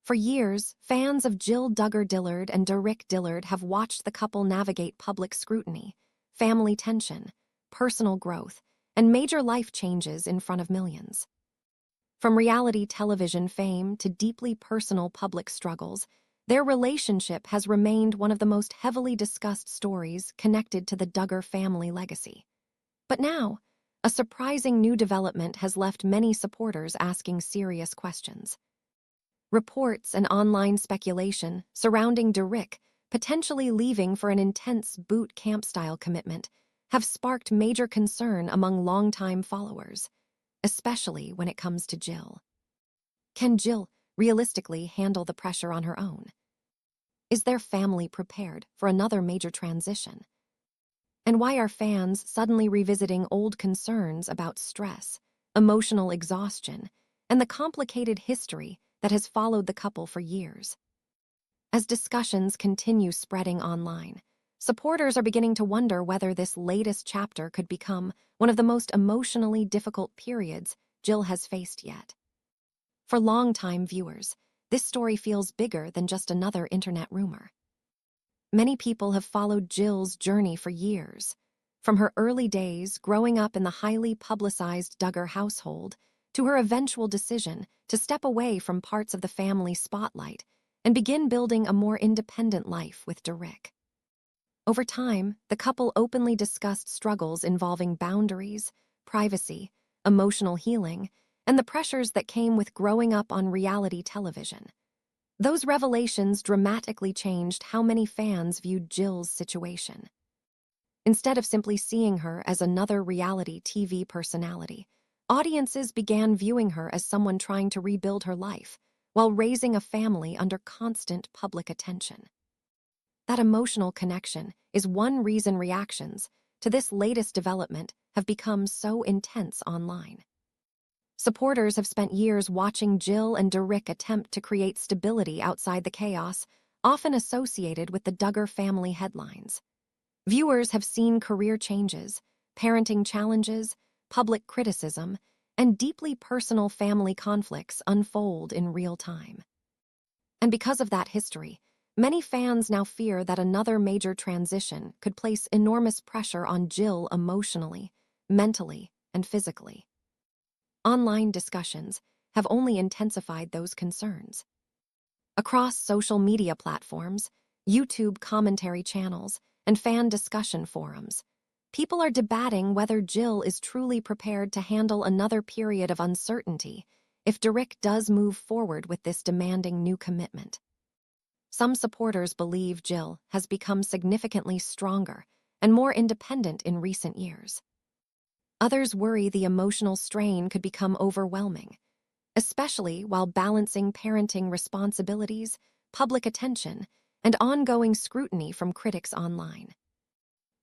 For years, fans of Duggar Dillard and Derick Dillard have watched the couple navigate public scrutiny, family tension, personal growth, and major life changes in front of millions. From reality television fame to deeply personal public struggles, their relationship has remained one of the most heavily discussed stories connected to the Duggar family legacy. But now, a surprising new development has left many supporters asking serious questions. Reports and online speculation surrounding Derick potentially leaving for an intense boot camp-style commitment have sparked major concern among longtime followers, especially when it comes to Jill. Can Jill realistically handle the pressure on her own? Is their family prepared for another major transition? And why are fans suddenly revisiting old concerns about stress, emotional exhaustion, and the complicated history that has followed the couple for years? As discussions continue spreading online, supporters are beginning to wonder whether this latest chapter could become one of the most emotionally difficult periods Jill has faced yet. For longtime viewers, this story feels bigger than just another internet rumor. Many people have followed Jill's journey for years, from her early days growing up in the highly publicized Duggar household to her eventual decision to step away from parts of the family spotlight and begin building a more independent life with Derick. Over time, the couple openly discussed struggles involving boundaries, privacy, emotional healing, and the pressures that came with growing up on reality television. Those revelations dramatically changed how many fans viewed Jill's situation. Instead of simply seeing her as another reality TV personality, audiences began viewing her as someone trying to rebuild her life while raising a family under constant public attention. That emotional connection is one reason reactions to this latest development have become so intense online. Supporters have spent years watching Jill and Derick attempt to create stability outside the chaos, often associated with the Duggar family headlines. Viewers have seen career changes, parenting challenges, public criticism, and deeply personal family conflicts unfold in real time. And because of that history, many fans now fear that another major transition could place enormous pressure on Jill emotionally, mentally, and physically. Online discussions have only intensified those concerns. Across social media platforms, YouTube commentary channels, and fan discussion forums, people are debating whether Jill is truly prepared to handle another period of uncertainty if Derick does move forward with this demanding new commitment. Some supporters believe Jill has become significantly stronger and more independent in recent years. Others worry the emotional strain could become overwhelming, especially while balancing parenting responsibilities, public attention, and ongoing scrutiny from critics online.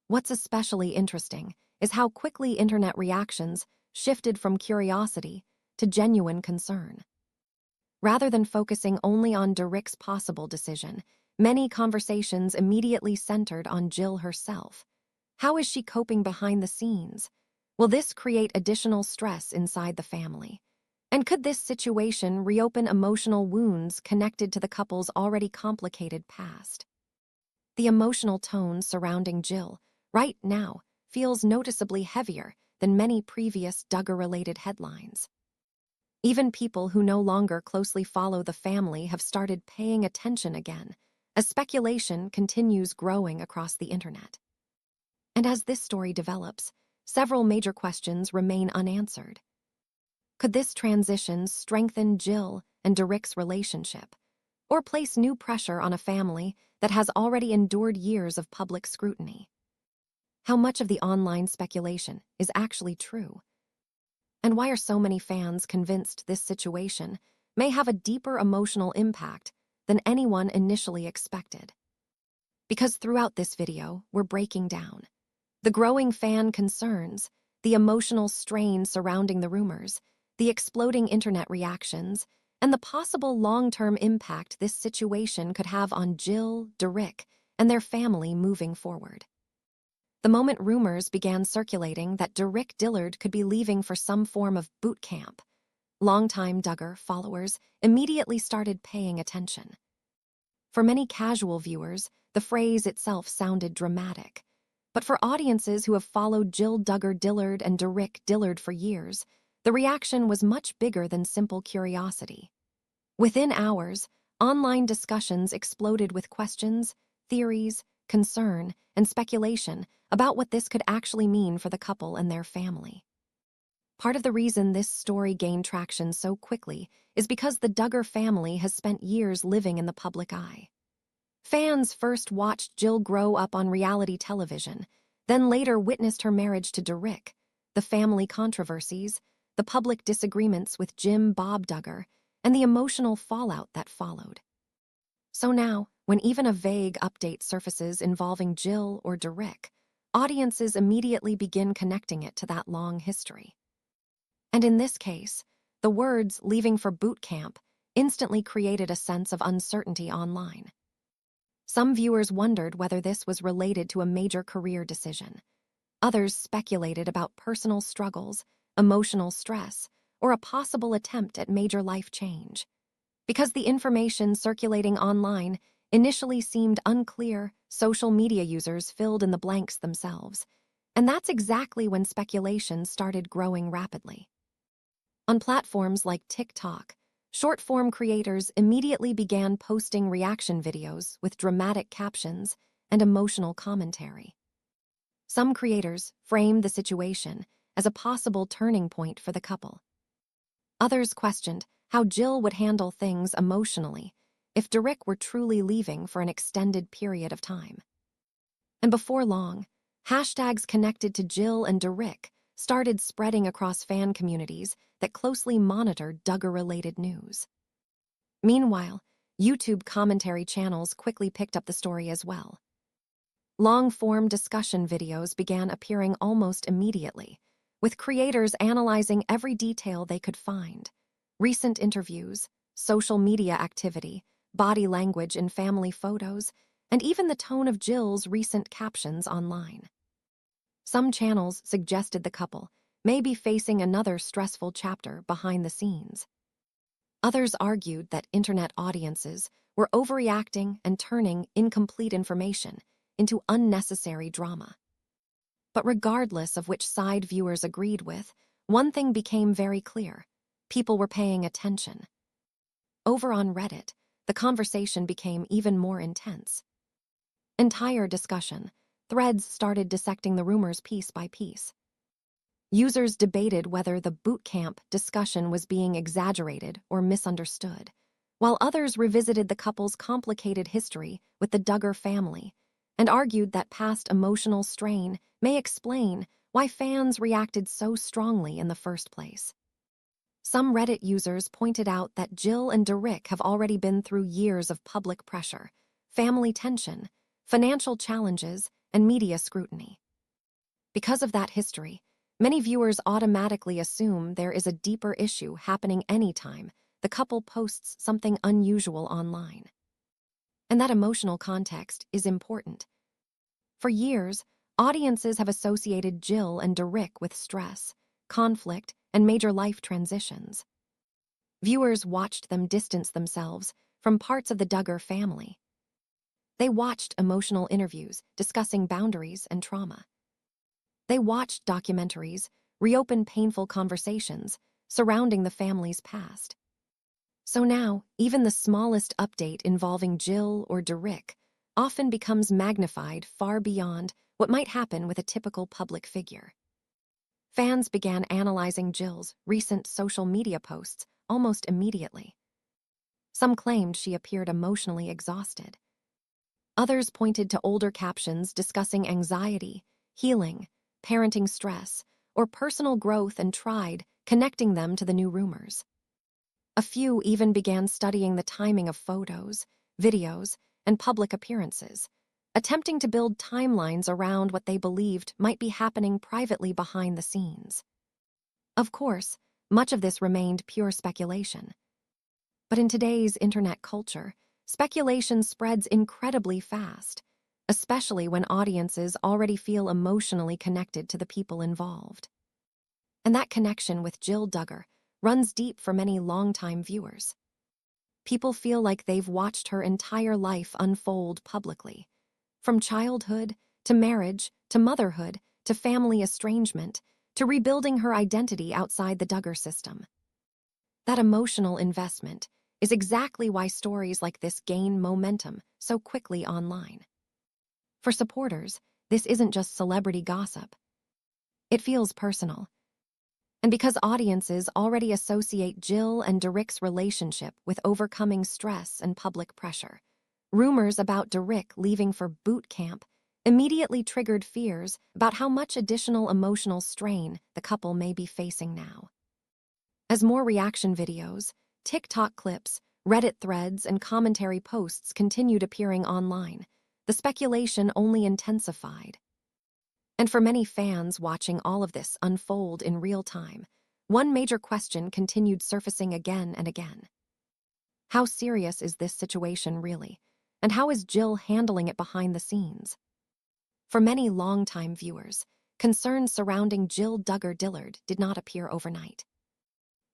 What's especially interesting is how quickly internet reactions shifted from curiosity to genuine concern. Rather than focusing only on Derick's possible decision, many conversations immediately centered on Jill herself. How is she coping behind the scenes? Will this create additional stress inside the family? And could this situation reopen emotional wounds connected to the couple's already complicated past? The emotional tone surrounding Jill, right now, feels noticeably heavier than many previous Duggar-related headlines. Even people who no longer closely follow the family have started paying attention again, as speculation continues growing across the internet. And as this story develops, several major questions remain unanswered. Could this transition strengthen Jill and Derick's relationship, or place new pressure on a family that has already endured years of public scrutiny? How much of the online speculation is actually true? And why are so many fans convinced this situation may have a deeper emotional impact than anyone initially expected? Because throughout this video, we're breaking down the growing fan concerns, the emotional strain surrounding the rumors, the exploding internet reactions, and the possible long-term impact this situation could have on Jill, Derick, and their family moving forward. The moment rumors began circulating that Derick Dillard could be leaving for some form of boot camp, Longtime Duggar followers immediately started paying attention. For many casual viewers, the phrase itself sounded dramatic. But for audiences who have followed Jill Duggar Dillard and Derick Dillard for years, the reaction was much bigger than simple curiosity. Within hours, online discussions exploded with questions, theories, concern, and speculation about what this could actually mean for the couple and their family. Part of the reason this story gained traction so quickly is because the Duggar family has spent years living in the public eye. Fans first watched Jill grow up on reality television, then later witnessed her marriage to Derick, the family controversies, the public disagreements with Bob Duggar, and the emotional fallout that followed. So now, when even a vague update surfaces involving Jill or Derick, audiences immediately begin connecting it to that long history. And in this case, the words "leaving for boot camp" instantly created a sense of uncertainty online. Some viewers wondered whether this was related to a major career decision. Others speculated about personal struggles, emotional stress, or a possible attempt at major life change. Because the information circulating online initially seemed unclear, social media users filled in the blanks themselves. And that's exactly when speculation started growing rapidly. On platforms like TikTok, short-form creators immediately began posting reaction videos with dramatic captions and emotional commentary. Some creators framed the situation as a possible turning point for the couple. Others questioned how Jill would handle things emotionally if Derick were truly leaving for an extended period of time. And before long, hashtags connected to Jill and Derick started spreading across fan communities that closely monitored Duggar-related news. Meanwhile, YouTube commentary channels quickly picked up the story as well. Long-form discussion videos began appearing almost immediately, with creators analyzing every detail they could find: recent interviews, social media activity, body language in family photos, and even the tone of Jill's recent captions online. Some channels suggested the couple may be facing another stressful chapter behind the scenes. Others argued that internet audiences were overreacting and turning incomplete information into unnecessary drama. But regardless of which side viewers agreed with, one thing became very clear: people were paying attention. Over on Reddit, the conversation became even more intense. Entire discussion threads started dissecting the rumors piece by piece. Users debated whether the boot camp discussion was being exaggerated or misunderstood, while others revisited the couple's complicated history with the Duggar family and argued that past emotional strain may explain why fans reacted so strongly in the first place. Some Reddit users pointed out that Jill and Derick have already been through years of public pressure, family tension, financial challenges, and media scrutiny. Because of that history, many viewers automatically assume there is a deeper issue happening anytime the couple posts something unusual online. And that emotional context is important. For years, audiences have associated Jill and Derick with stress, conflict, and major life transitions. Viewers watched them distance themselves from parts of the Duggar family. They watched emotional interviews discussing boundaries and trauma. They watched documentaries reopen painful conversations surrounding the family's past. So now, even the smallest update involving Jill or Derick often becomes magnified far beyond what might happen with a typical public figure. Fans began analyzing Jill's recent social media posts almost immediately. Some claimed she appeared emotionally exhausted. Others pointed to older captions discussing anxiety, healing, parenting stress, or personal growth and tried connecting them to the new rumors. A few even began studying the timing of photos, videos, and public appearances, attempting to build timelines around what they believed might be happening privately behind the scenes. Of course, much of this remained pure speculation. But in today's internet culture, speculation spreads incredibly fast, especially when audiences already feel emotionally connected to the people involved. And that connection with Jill Duggar runs deep for many longtime viewers. People feel like they've watched her entire life unfold publicly. From childhood, to marriage, to motherhood, to family estrangement, to rebuilding her identity outside the Duggar system. That emotional investment is exactly why stories like this gain momentum so quickly online. For supporters, this isn't just celebrity gossip. It feels personal. And because audiences already associate Jill and Derick's relationship with overcoming stress and public pressure, rumors about Derick leaving for boot camp immediately triggered fears about how much additional emotional strain the couple may be facing now. As more reaction videos, TikTok clips, Reddit threads, and commentary posts continued appearing online, the speculation only intensified. And for many fans watching all of this unfold in real time, one major question continued surfacing again and again. How serious is this situation really? And how is Jill handling it behind the scenes? For many longtime viewers, concerns surrounding Jill Duggar Dillard did not appear overnight.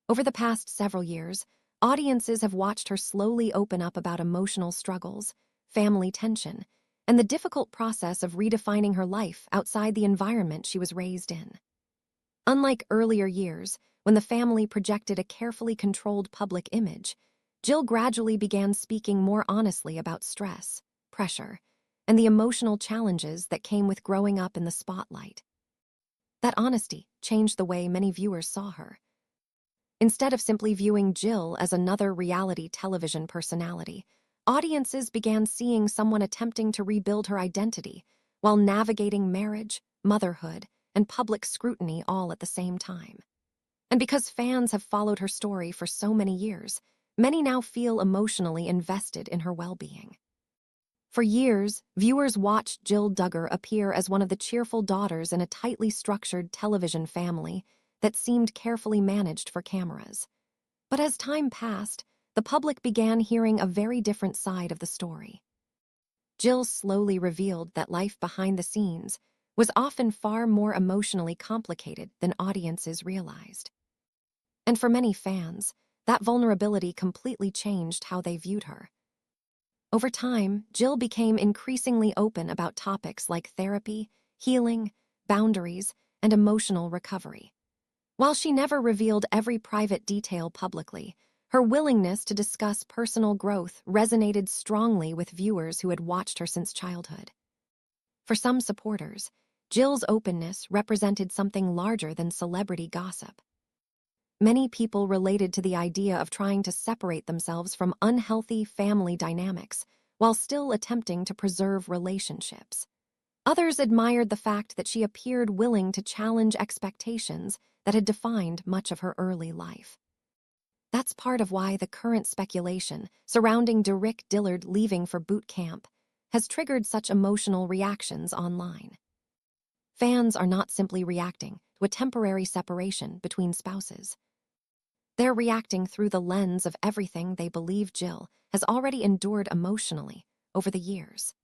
Over the past several years, audiences have watched her slowly open up about emotional struggles, family tension, and the difficult process of redefining her life outside the environment she was raised in. Unlike earlier years, when the family projected a carefully controlled public image, Jill gradually began speaking more honestly about stress, pressure, and the emotional challenges that came with growing up in the spotlight. That honesty changed the way many viewers saw her. Instead of simply viewing Jill as another reality television personality, audiences began seeing someone attempting to rebuild her identity while navigating marriage, motherhood, and public scrutiny all at the same time. And because fans have followed her story for so many years, many now feel emotionally invested in her well-being. For years, viewers watched Jill Duggar appear as one of the cheerful daughters in a tightly structured television family that seemed carefully managed for cameras. But as time passed, the public began hearing a very different side of the story. Jill slowly revealed that life behind the scenes was often far more emotionally complicated than audiences realized. And for many fans, that vulnerability completely changed how they viewed her. Over time, Jill became increasingly open about topics like therapy, healing, boundaries, and emotional recovery. While she never revealed every private detail publicly, her willingness to discuss personal growth resonated strongly with viewers who had watched her since childhood. For some supporters, Jill's openness represented something larger than celebrity gossip. Many people related to the idea of trying to separate themselves from unhealthy family dynamics while still attempting to preserve relationships. Others admired the fact that she appeared willing to challenge expectations that had defined much of her early life. That's part of why the current speculation surrounding Derick Dillard leaving for boot camp has triggered such emotional reactions online. Fans are not simply reacting to a temporary separation between spouses. They're reacting through the lens of everything they believe Jill has already endured emotionally over the years.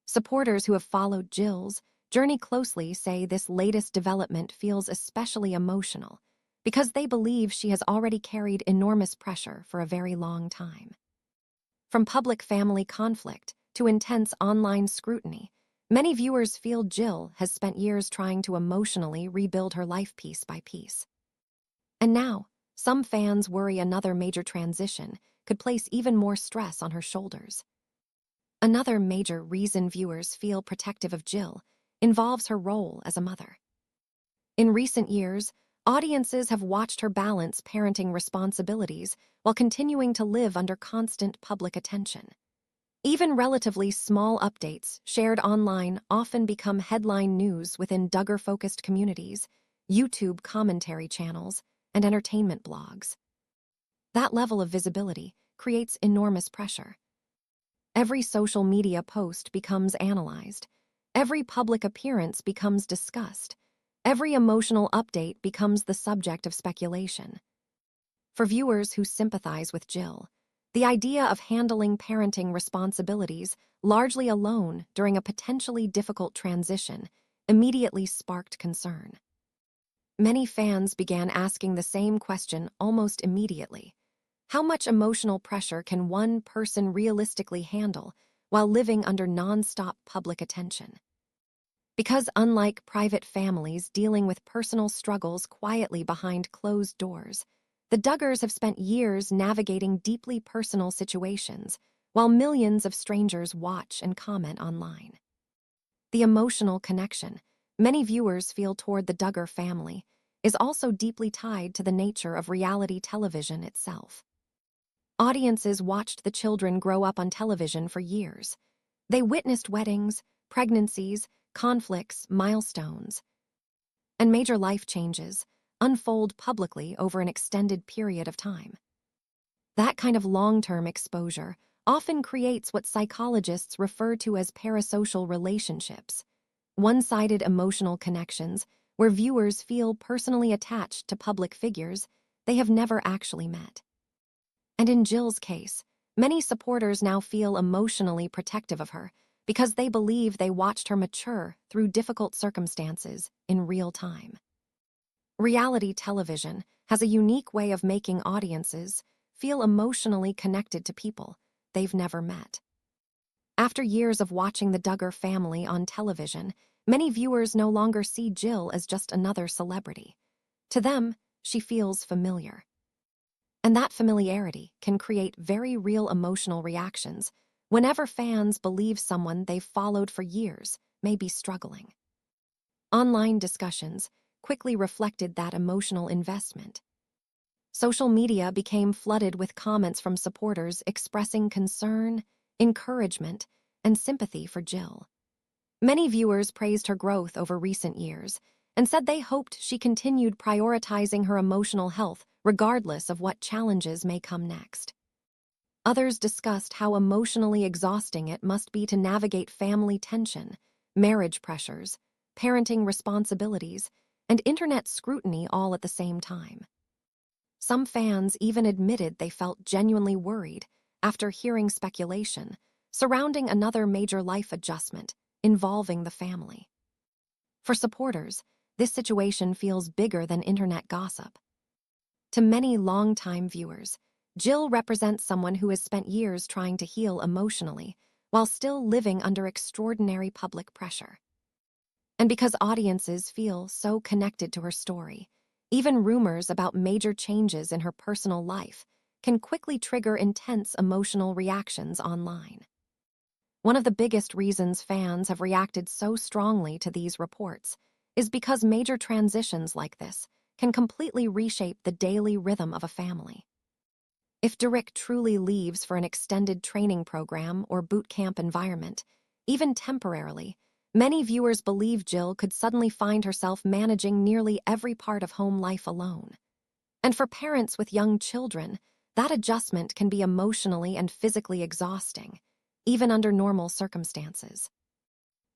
Supporters who have followed Jill's journey closely say this latest development feels especially emotional because they believe she has already carried enormous pressure for a very long time. From public family conflict to intense online scrutiny, many viewers feel Jill has spent years trying to emotionally rebuild her life piece by piece. And now, some fans worry another major transition could place even more stress on her shoulders. Another major reason viewers feel protective of Jill involves her role as a mother. In recent years, audiences have watched her balance parenting responsibilities while continuing to live under constant public attention. Even relatively small updates shared online often become headline news within Duggar-focused communities, YouTube commentary channels, and entertainment blogs. That level of visibility creates enormous pressure. Every social media post becomes analyzed. Every public appearance becomes discussed. Every emotional update becomes the subject of speculation. For viewers who sympathize with Jill, the idea of handling parenting responsibilities largely alone during a potentially difficult transition immediately sparked concern. Many fans began asking the same question almost immediately. How much emotional pressure can one person realistically handle while living under nonstop public attention? Because unlike private families dealing with personal struggles quietly behind closed doors, the Duggars have spent years navigating deeply personal situations while millions of strangers watch and comment online. The emotional connection many viewers feel toward the Duggar family is also deeply tied to the nature of reality television itself. Audiences watched the children grow up on television for years. They witnessed weddings, pregnancies, conflicts, milestones, and major life changes unfold publicly over an extended period of time. That kind of long-term exposure often creates what psychologists refer to as parasocial relationships, one-sided emotional connections where viewers feel personally attached to public figures they have never actually met. And in Jill's case, many supporters now feel emotionally protective of her because they believe they watched her mature through difficult circumstances in real time. Reality television has a unique way of making audiences feel emotionally connected to people they've never met. After years of watching the Duggar family on television, many viewers no longer see Jill as just another celebrity. To them, she feels familiar. And that familiarity can create very real emotional reactions whenever fans believe someone they've followed for years may be struggling. Online discussions quickly reflected that emotional investment. Social media became flooded with comments from supporters expressing concern, encouragement, and sympathy for Jill. Many viewers praised her growth over recent years and said they hoped she continued prioritizing her emotional health regardless of what challenges may come next. Others discussed how emotionally exhausting it must be to navigate family tension, marriage pressures, parenting responsibilities, and internet scrutiny all at the same time. Some fans even admitted they felt genuinely worried after hearing speculation surrounding another major life adjustment involving the family. For supporters, this situation feels bigger than internet gossip. To many longtime viewers, Jill represents someone who has spent years trying to heal emotionally while still living under extraordinary public pressure. And because audiences feel so connected to her story, even rumors about major changes in her personal life can quickly trigger intense emotional reactions online. One of the biggest reasons fans have reacted so strongly to these reports is because major transitions like this can completely reshape the daily rhythm of a family. If Derick truly leaves for an extended training program or boot camp environment, even temporarily, many viewers believe Jill could suddenly find herself managing nearly every part of home life alone. And for parents with young children, that adjustment can be emotionally and physically exhausting, even under normal circumstances.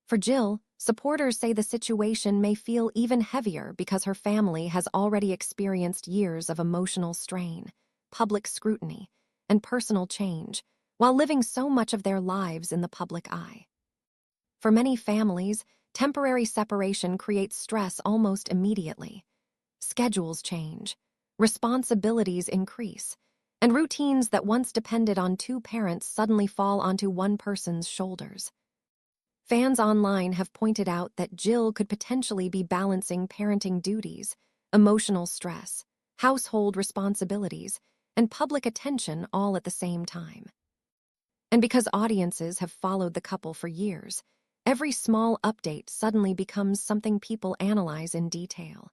For Jill, supporters say the situation may feel even heavier because her family has already experienced years of emotional strain, public scrutiny, and personal change, while living so much of their lives in the public eye. For many families, temporary separation creates stress almost immediately. Schedules change, responsibilities increase, and routines that once depended on two parents suddenly fall onto one person's shoulders. Fans online have pointed out that Jill could potentially be balancing parenting duties, emotional stress, household responsibilities, and public attention all at the same time. And because audiences have followed the couple for years, every small update suddenly becomes something people analyze in detail.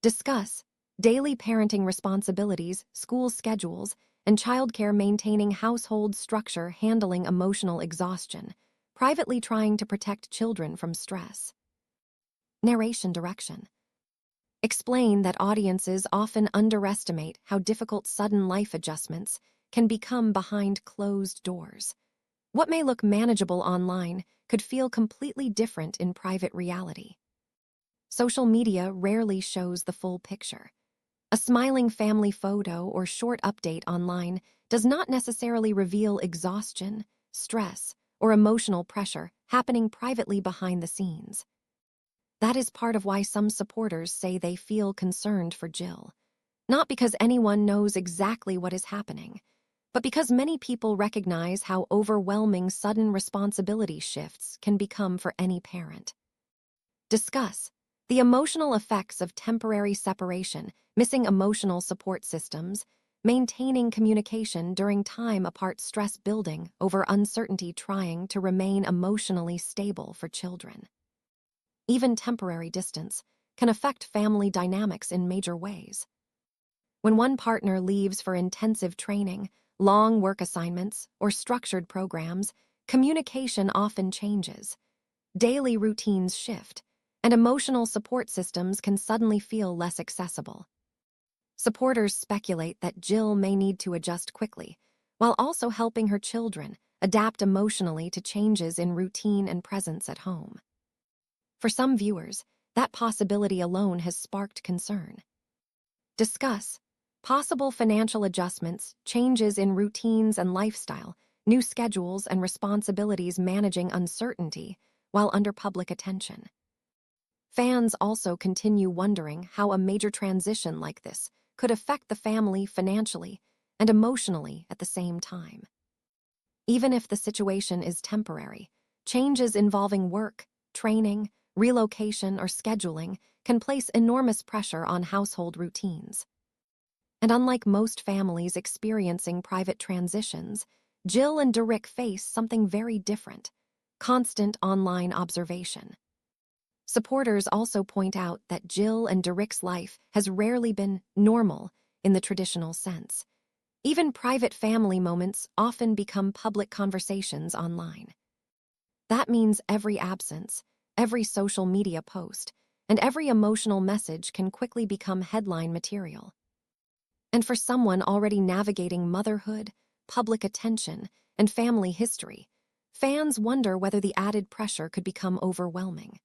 Discuss daily parenting responsibilities, school schedules, and childcare, maintaining household structure, handling emotional exhaustion, privately trying to protect children from stress. Narration direction. Explain that audiences often underestimate how difficult sudden life adjustments can become behind closed doors. What may look manageable online could feel completely different in private reality. Social media rarely shows the full picture. A smiling family photo or short update online does not necessarily reveal exhaustion, stress, or emotional pressure happening privately behind the scenes. That is part of why some supporters say they feel concerned for Jill. Not because anyone knows exactly what is happening, but because many people recognize how overwhelming sudden responsibility shifts can become for any parent. Discuss the emotional effects of temporary separation, missing emotional support systems, maintaining communication during time apart, stress building over uncertainty, trying to remain emotionally stable for children. Even temporary distance can affect family dynamics in major ways. When one partner leaves for intensive training, long work assignments, or structured programs, communication often changes. Daily routines shift, and emotional support systems can suddenly feel less accessible. Supporters speculate that Jill may need to adjust quickly, while also helping her children adapt emotionally to changes in routine and presence at home. For some viewers, that possibility alone has sparked concern. Discuss possible financial adjustments, changes in routines and lifestyle, new schedules and responsibilities, managing uncertainty while under public attention. Fans also continue wondering how a major transition like this could affect the family financially and emotionally at the same time. Even if the situation is temporary, changes involving work, training, relocation, or scheduling can place enormous pressure on household routines. And unlike most families experiencing private transitions, Jill and Derick face something very different: constant online observation. Supporters also point out that Jill and Derick's life has rarely been normal in the traditional sense. Even private family moments often become public conversations online. That means every absence, every social media post, and every emotional message can quickly become headline material. And for someone already navigating motherhood, public attention, and family history, fans wonder whether the added pressure could become overwhelming.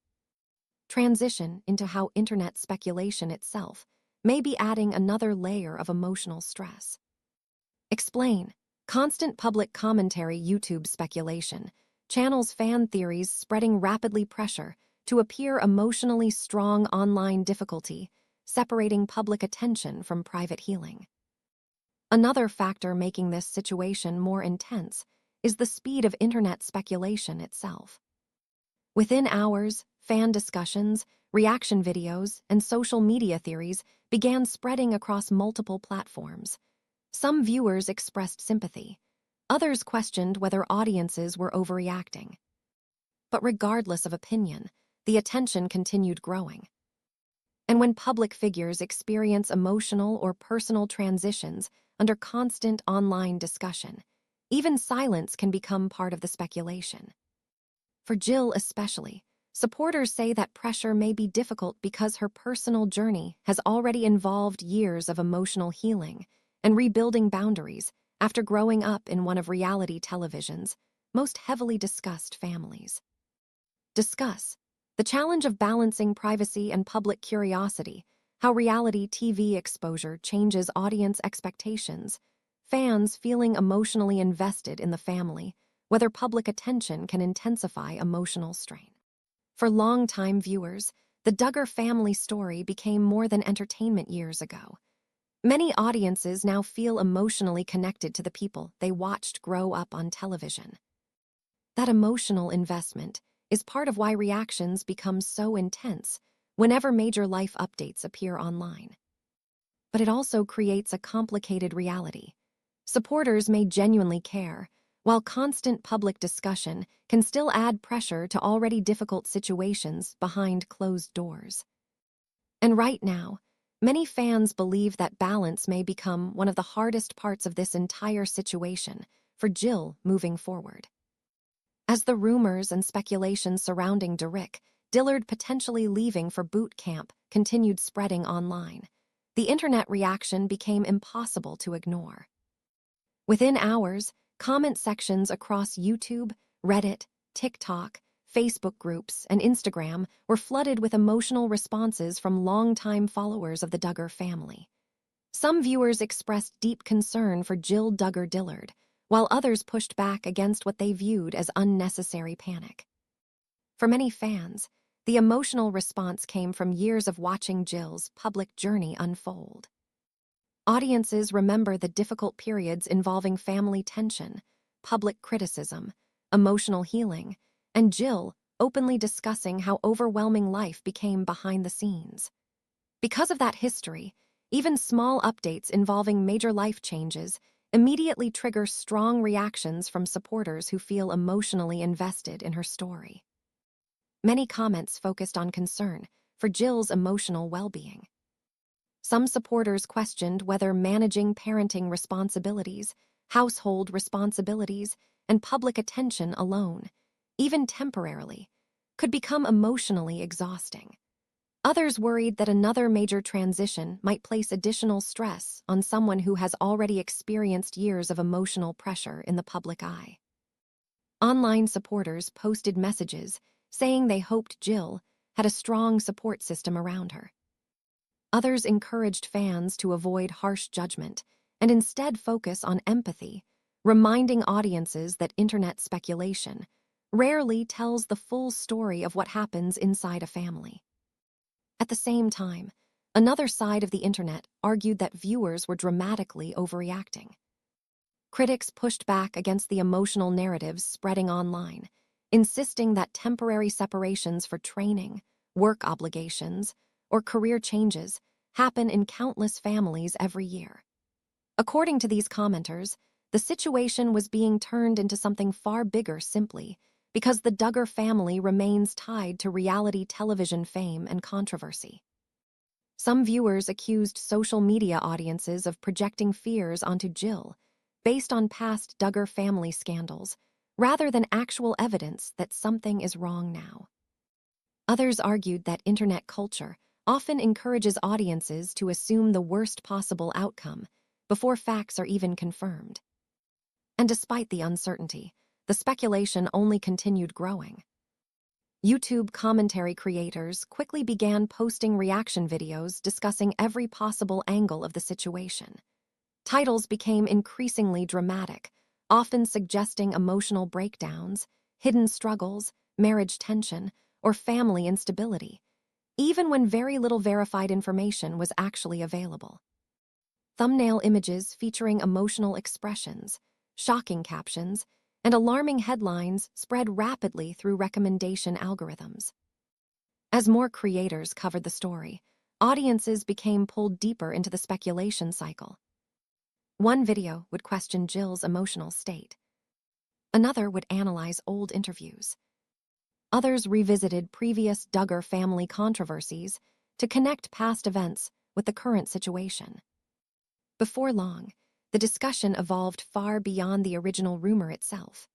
Transition into how internet speculation itself may be adding another layer of emotional stress. Explain constant public commentary, YouTube speculation, channels fan theories spreading rapidly, pressure to appear emotionally strong, online difficulty, separating public attention from private healing. Another factor making this situation more intense is the speed of internet speculation itself. Within hours, fan discussions, reaction videos, and social media theories began spreading across multiple platforms. Some viewers expressed sympathy. Others questioned whether audiences were overreacting. But regardless of opinion, the attention continued growing. And when public figures experience emotional or personal transitions under constant online discussion, even silence can become part of the speculation. For Jill especially, supporters say that pressure may be difficult because her personal journey has already involved years of emotional healing and rebuilding boundaries after growing up in one of reality television's most heavily discussed families. Discuss the challenge of balancing privacy and public curiosity, how reality TV exposure changes audience expectations, fans feeling emotionally invested in the family, whether public attention can intensify emotional strain. For longtime viewers, the Duggar family story became more than entertainment years ago. Many audiences now feel emotionally connected to the people they watched grow up on television. That emotional investment is part of why reactions become so intense whenever major life updates appear online. But it also creates a complicated reality. Supporters may genuinely care, while constant public discussion can still add pressure to already difficult situations behind closed doors. And right now, many fans believe that balance may become one of the hardest parts of this entire situation for Jill moving forward. As the rumors and speculation surrounding Derick Dillard potentially leaving for boot camp continued spreading online, the internet reaction became impossible to ignore. Within hours, comment sections across YouTube, Reddit, TikTok, Facebook groups, and Instagram were flooded with emotional responses from longtime followers of the Duggar family. Some viewers expressed deep concern for Jill Duggar Dillard, while others pushed back against what they viewed as unnecessary panic. For many fans, The emotional response came from years of watching Jill's public journey unfold. Audiences remember the difficult periods involving family tension, public criticism, emotional healing, and Jill openly discussing how overwhelming life became behind the scenes. Because of that history, even small updates involving major life changes immediately trigger strong reactions from supporters who feel emotionally invested in her story. Many comments focused on concern for Jill's emotional well-being. Some supporters questioned whether managing parenting responsibilities, household responsibilities, and public attention alone, even temporarily, could become emotionally exhausting. Others worried that another major transition might place additional stress on someone who has already experienced years of emotional pressure in the public eye. Online supporters posted messages saying they hoped Jill had a strong support system around her. Others encouraged fans to avoid harsh judgment and instead focus on empathy, reminding audiences that internet speculation rarely tells the full story of what happens inside a family. At the same time, another side of the internet argued that viewers were dramatically overreacting. Critics pushed back against the emotional narratives spreading online, insisting that temporary separations for training, work obligations, or career changes happen in countless families every year. According to these commenters, the situation was being turned into something far bigger simply because the Duggar family remains tied to reality television fame and controversy. Some viewers accused social media audiences of projecting fears onto Jill based on past Duggar family scandals, rather than actual evidence that something is wrong now. Others argued that internet culture often encourages audiences to assume the worst possible outcome before facts are even confirmed. And despite the uncertainty, the speculation only continued growing. YouTube commentary creators quickly began posting reaction videos discussing every possible angle of the situation. Titles became increasingly dramatic, often suggesting emotional breakdowns, hidden struggles, marriage tension, or family instability, even when very little verified information was actually available. Thumbnail images featuring emotional expressions, shocking captions, and alarming headlines spread rapidly through recommendation algorithms. As more creators covered the story, audiences became pulled deeper into the speculation cycle. One video would question Jill's emotional state. Another would analyze old interviews. Others revisited previous Duggar family controversies to connect past events with the current situation. Before long, the discussion evolved far beyond the original rumor itself.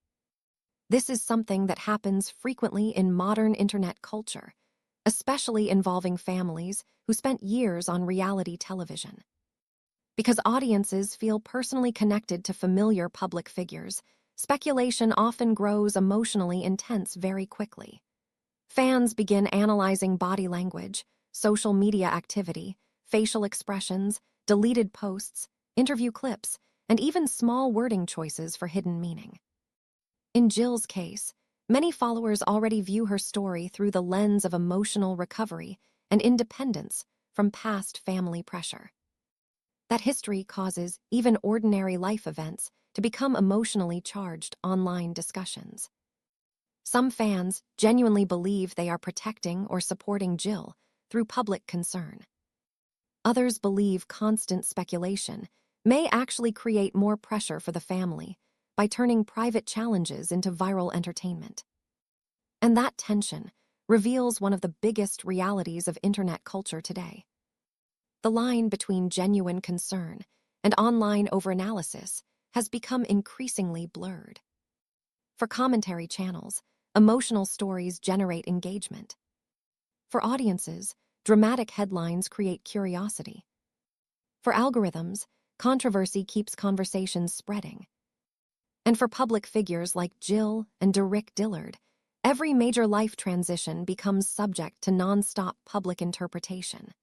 This is something that happens frequently in modern internet culture, especially involving families who spent years on reality television. Because audiences feel personally connected to familiar public figures, speculation often grows emotionally intense very quickly. Fans begin analyzing body language, social media activity, facial expressions, deleted posts, interview clips, and even small wording choices for hidden meaning. In Jill's case, many followers already view her story through the lens of emotional recovery and independence from past family pressure. That history causes even ordinary life events to become emotionally charged online discussions. Some fans genuinely believe they are protecting or supporting Jill through public concern. Others believe constant speculation may actually create more pressure for the family by turning private challenges into viral entertainment. And that tension reveals one of the biggest realities of internet culture today. The line between genuine concern and online overanalysis has become increasingly blurred. For commentary channels, emotional stories generate engagement. For audiences, dramatic headlines create curiosity. For algorithms, controversy keeps conversations spreading. And for public figures like Jill and Derick Dillard, every major life transition becomes subject to non-stop public interpretation.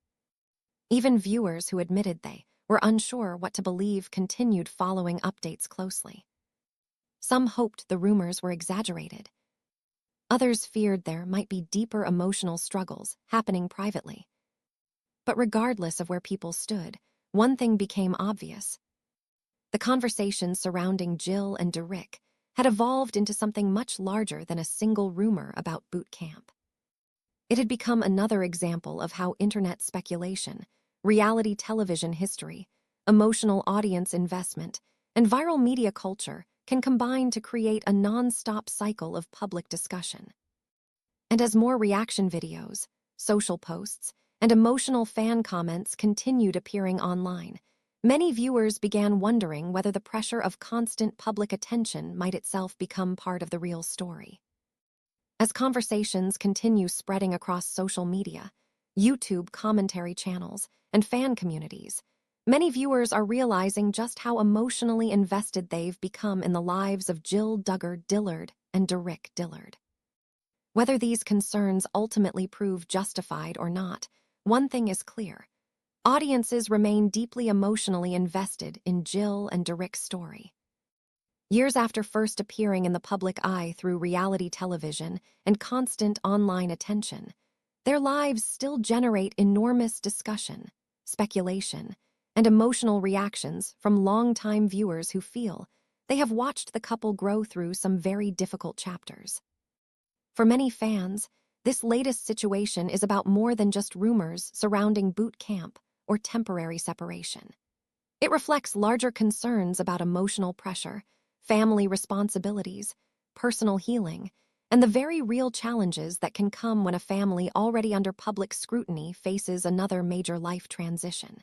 Even viewers who admitted they were unsure what to believe continued following updates closely. Some hoped the rumors were exaggerated. Others feared there might be deeper emotional struggles happening privately. But regardless of where people stood, one thing became obvious. The conversation surrounding Jill and Derick had evolved into something much larger than a single rumor about boot camp. It had become another example of how internet speculation, reality television history, emotional audience investment, and viral media culture can combine to create a non-stop cycle of public discussion. And as more reaction videos, social posts, and emotional fan comments continued appearing online, many viewers began wondering whether the pressure of constant public attention might itself become part of the real story. As conversations continue spreading across social media, YouTube commentary channels, and fan communities, many viewers are realizing just how emotionally invested they've become in the lives of Jill Duggar Dillard and Derick Dillard. Whether these concerns ultimately prove justified or not, one thing is clear. Audiences remain deeply emotionally invested in Jill and Derick's story. Years after first appearing in the public eye through reality television and constant online attention, their lives still generate enormous discussion, speculation, and emotional reactions from longtime viewers who feel they have watched the couple grow through some very difficult chapters. For many fans, this latest situation is about more than just rumors surrounding boot camp or temporary separation. It reflects larger concerns about emotional pressure, family responsibilities, personal healing, and the very real challenges that can come when a family already under public scrutiny faces another major life transition.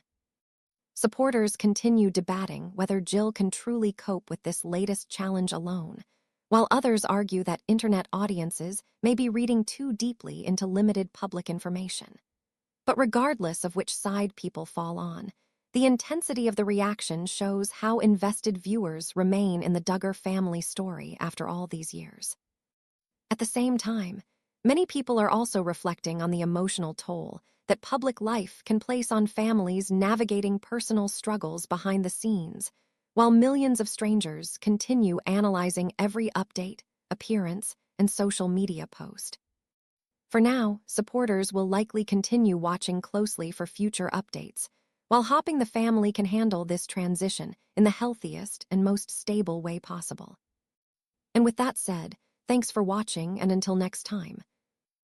Supporters continue debating whether Jill can truly cope with this latest challenge alone, while others argue that internet audiences may be reading too deeply into limited public information. But regardless of which side people fall on, the intensity of the reaction shows how invested viewers remain in the Duggar family story after all these years. At the same time, many people are also reflecting on the emotional toll that public life can place on families navigating personal struggles behind the scenes, while millions of strangers continue analyzing every update, appearance, and social media post. For now, supporters will likely continue watching closely for future updates, while hoping the family can handle this transition in the healthiest and most stable way possible. And with that said, thanks for watching, and until next time.